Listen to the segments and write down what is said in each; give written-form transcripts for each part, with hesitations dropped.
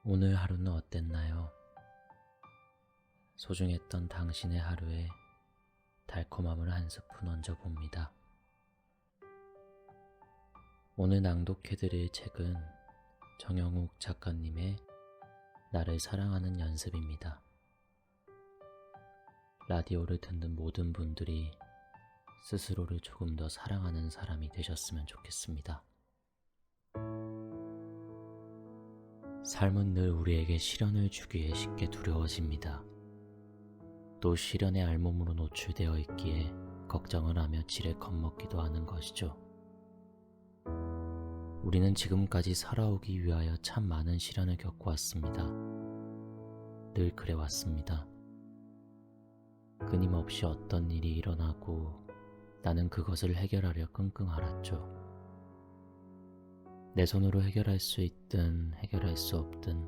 오늘 하루는 어땠나요? 소중했던 당신의 하루에 달콤함을 한 스푼 얹어봅니다. 오늘 낭독해드릴 책은 정영욱 작가님의 나를 사랑하는 연습입니다. 라디오를 듣는 모든 분들이 스스로를 조금 더 사랑하는 사람이 되셨으면 좋겠습니다. 삶은 늘 우리에게 시련을 주기에 쉽게 두려워집니다. 또 시련의 알몸으로 노출되어 있기에 걱정을 하며 지레 겁먹기도 하는 것이죠. 우리는 지금까지 살아오기 위하여 참 많은 시련을 겪어왔습니다. 늘 그래왔습니다. 끊임없이 어떤 일이 일어나고 나는 그것을 해결하려 끙끙 앓았죠. 내 손으로 해결할 수 있든 해결할 수 없든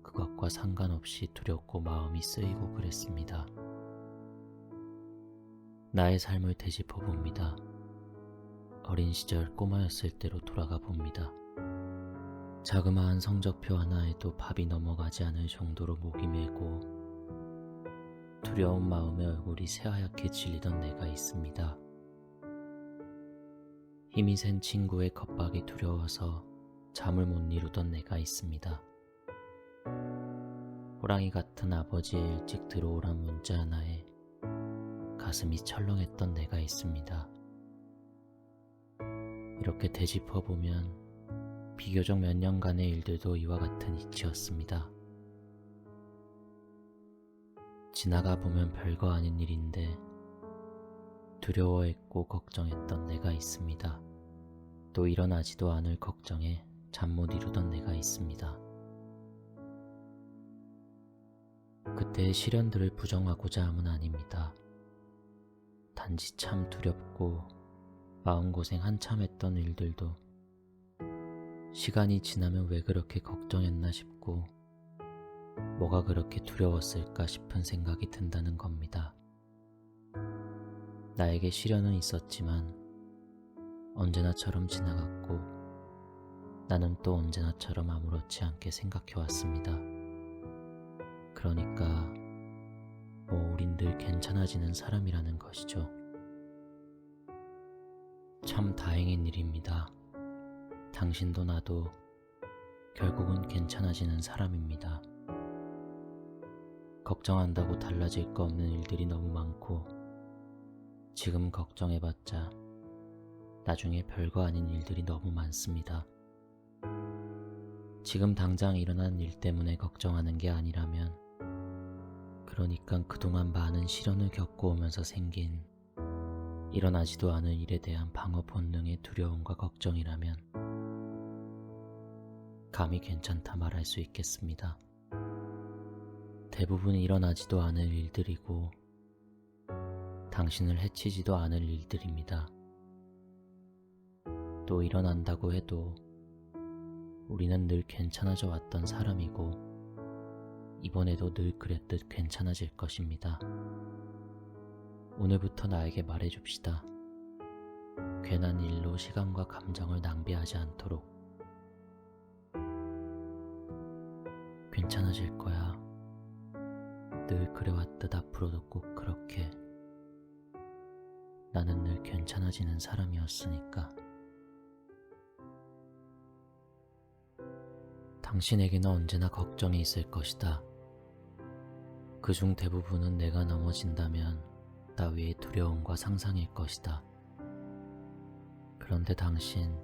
그것과 상관없이 두렵고 마음이 쓰이고 그랬습니다. 나의 삶을 되짚어 봅니다. 어린 시절 꼬마였을 때로 돌아가 봅니다. 자그마한 성적표 하나에도 밥이 넘어가지 않을 정도로 목이 메고 두려운 마음에 얼굴이 새하얗게 질리던 내가 있습니다. 힘이 센 친구의 겁박이 두려워서 잠을 못 이루던 내가 있습니다. 호랑이 같은 아버지의 일찍 들어오란 문자 하나에 가슴이 철렁했던 내가 있습니다. 이렇게 되짚어보면 비교적 몇 년간의 일들도 이와 같은 이치였습니다. 지나가 보면 별거 아닌 일인데 두려워했고 걱정했던 내가 있습니다. 또 일어나지도 않을 걱정에 잠 못 이루던 내가 있습니다. 그때의 시련들을 부정하고자 함은 아닙니다. 단지 참 두렵고 마음고생 한참 했던 일들도 시간이 지나면 왜 그렇게 걱정했나 싶고 뭐가 그렇게 두려웠을까 싶은 생각이 든다는 겁니다. 나에게 시련은 있었지만 언제나처럼 지나갔고 나는 또 언제나처럼 아무렇지 않게 생각해왔습니다. 그러니까 우린 늘 괜찮아지는 사람이라는 것이죠. 참 다행인 일입니다. 당신도 나도 결국은 괜찮아지는 사람입니다. 걱정한다고 달라질 거 없는 일들이 너무 많고 지금 걱정해봤자 나중에 별거 아닌 일들이 너무 많습니다. 지금 당장 일어난 일 때문에 걱정하는 게 아니라면 그러니까 그동안 많은 시련을 겪어오면서 생긴 일어나지도 않을 일에 대한 방어 본능의 두려움과 걱정이라면 감히 괜찮다 말할 수 있겠습니다. 대부분 일어나지도 않을 일들이고 당신을 해치지도 않을 일들입니다. 또 일어난다고 해도 우리는 늘 괜찮아져 왔던 사람이고 이번에도 늘 그랬듯 괜찮아질 것입니다. 오늘부터 나에게 말해줍시다. 괜한 일로 시간과 감정을 낭비하지 않도록. 괜찮아질 거야. 늘 그래왔듯 앞으로도 꼭 그렇게. 나는 늘 괜찮아지는 사람이었으니까. 당신에게는 언제나 걱정이 있을 것이다. 그중 대부분은 내가 넘어진다면 따위의 두려움과 상상일 것이다. 그런데 당신,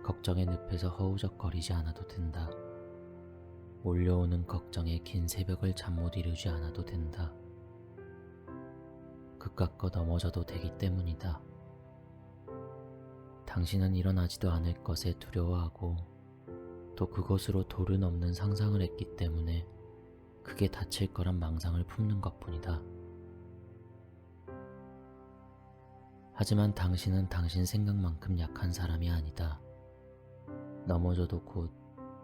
걱정의 늪에서 허우적거리지 않아도 된다. 몰려오는 걱정에 긴 새벽을 잠 못 이루지 않아도 된다. 그깟거 넘어져도 되기 때문이다. 당신은 일어나지도 않을 것에 두려워하고 또 그것으로 도를 넘는 상상을 했기 때문에 크게 다칠 거란 망상을 품는 것뿐이다. 하지만 당신은 당신 생각만큼 약한 사람이 아니다. 넘어져도 곧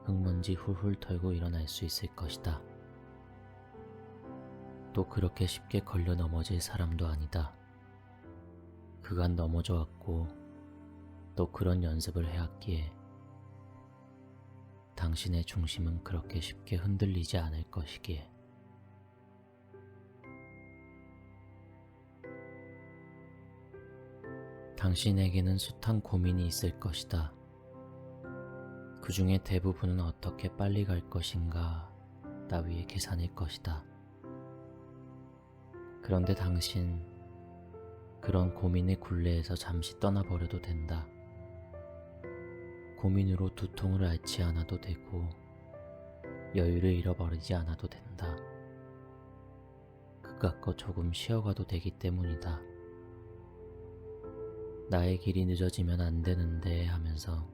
흙먼지 훌훌 털고 일어날 수 있을 것이다. 또 그렇게 쉽게 걸려 넘어질 사람도 아니다. 그간 넘어져 왔고 또 그런 연습을 해왔기에 당신의 중심은 그렇게 쉽게 흔들리지 않을 것이기에. 당신에게는 숱한 고민이 있을 것이다. 그 중에 대부분은 어떻게 빨리 갈 것인가 따위의 계산일 것이다. 그런데 당신, 그런 고민의 굴레에서 잠시 떠나버려도 된다. 고민으로 두통을 앓지 않아도 되고 여유를 잃어버리지 않아도 된다. 그깟 조금 쉬어가도 되기 때문이다. 나의 길이 늦어지면 안 되는데 하면서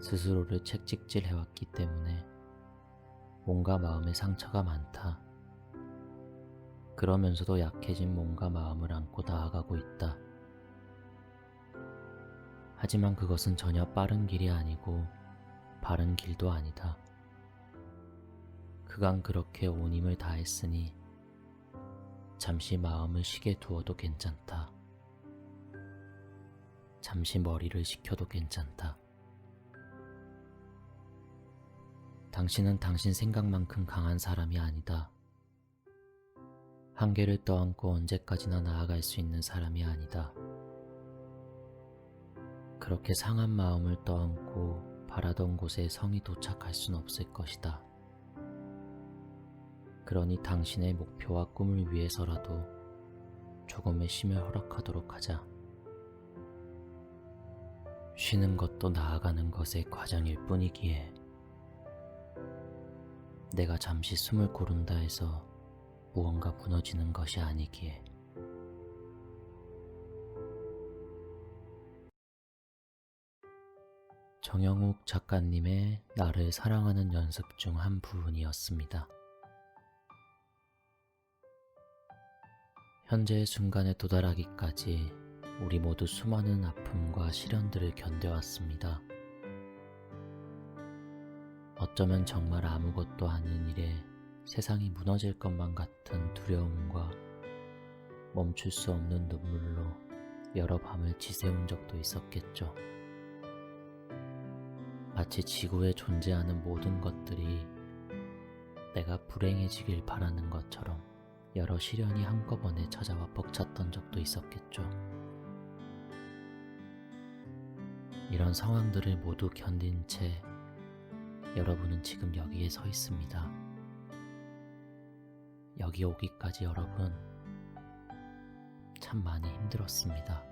스스로를 채찍질 해왔기 때문에 몸과 마음의 상처가 많다. 그러면서도 약해진 몸과 마음을 안고 나아가고 있다. 하지만 그것은 전혀 빠른 길이 아니고 바른 길도 아니다. 그간 그렇게 온 힘을 다했으니 잠시 마음을 쉬게 두어도 괜찮다. 잠시 머리를 식혀도 괜찮다. 당신은 당신 생각만큼 강한 사람이 아니다. 한계를 떠안고 언제까지나 나아갈 수 있는 사람이 아니다. 그렇게 상한 마음을 떠안고 바라던 곳에 성이 도착할 순 없을 것이다. 그러니 당신의 목표와 꿈을 위해서라도 조금의 쉼을 허락하도록 하자. 쉬는 것도 나아가는 것의 과정일 뿐이기에. 내가 잠시 숨을 고른다 해서 무언가 무너지는 것이 아니기에. 정영욱 작가님의 나를 사랑하는 연습 중 한 부분이었습니다. 현재의 순간에 도달하기까지 우리 모두 수많은 아픔과 시련들을 견뎌왔습니다. 어쩌면 정말 아무것도 아닌 일에 세상이 무너질 것만 같은 두려움과 멈출 수 없는 눈물로 여러 밤을 지새운 적도 있었겠죠. 마치 지구에 존재하는 모든 것들이 내가 불행해지길 바라는 것처럼 여러 시련이 한꺼번에 찾아와 벅찼던 적도 있었겠죠. 이런 상황들을 모두 견딘 채 여러분은 지금 여기에 서 있습니다. 여기 오기까지 여러분 참 많이 힘들었습니다.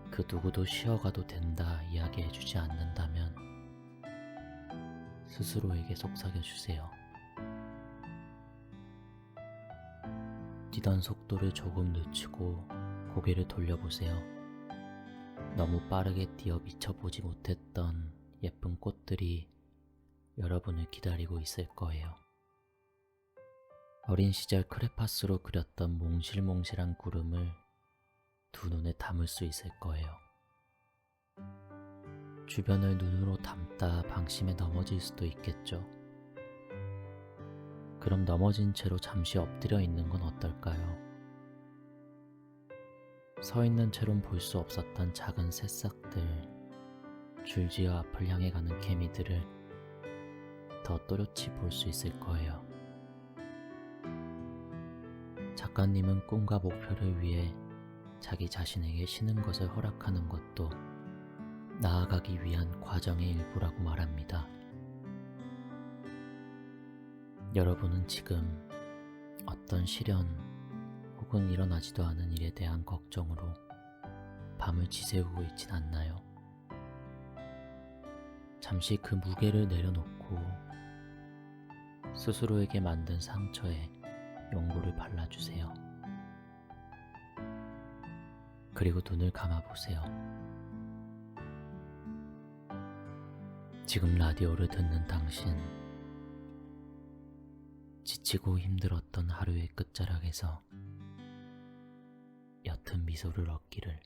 그 누구도 쉬어가도 된다 이야기해주지 않는다면 스스로에게 속삭여주세요. 뛰던 속도를 조금 늦추고 고개를 돌려보세요. 너무 빠르게 뛰어 미쳐보지 못했던 예쁜 꽃들이 여러분을 기다리고 있을 거예요. 어린 시절 크레파스로 그렸던 몽실몽실한 구름을 두 눈에 담을 수 있을 거예요. 주변을 눈으로 담다 방심해 넘어질 수도 있겠죠. 그럼 넘어진 채로 잠시 엎드려 있는 건 어떨까요? 서 있는 채론 볼 수 없었던 작은 새싹들, 줄지어 앞을 향해 가는 개미들을 더 또렷이 볼 수 있을 거예요. 작가님은 꿈과 목표를 위해 자기 자신에게 쉬는 것을 허락하는 것도 나아가기 위한 과정의 일부라고 말합니다. 여러분은 지금 어떤 시련 혹은 일어나지도 않은 일에 대한 걱정으로 밤을 지새우고 있진 않나요? 잠시 그 무게를 내려놓고 스스로에게 만든 상처에 용보를 발라주세요. 그리고 눈을 감아보세요. 지금 라디오를 듣는 당신, 지치고 힘들었던 하루의 끝자락에서 옅은 미소를 얻기를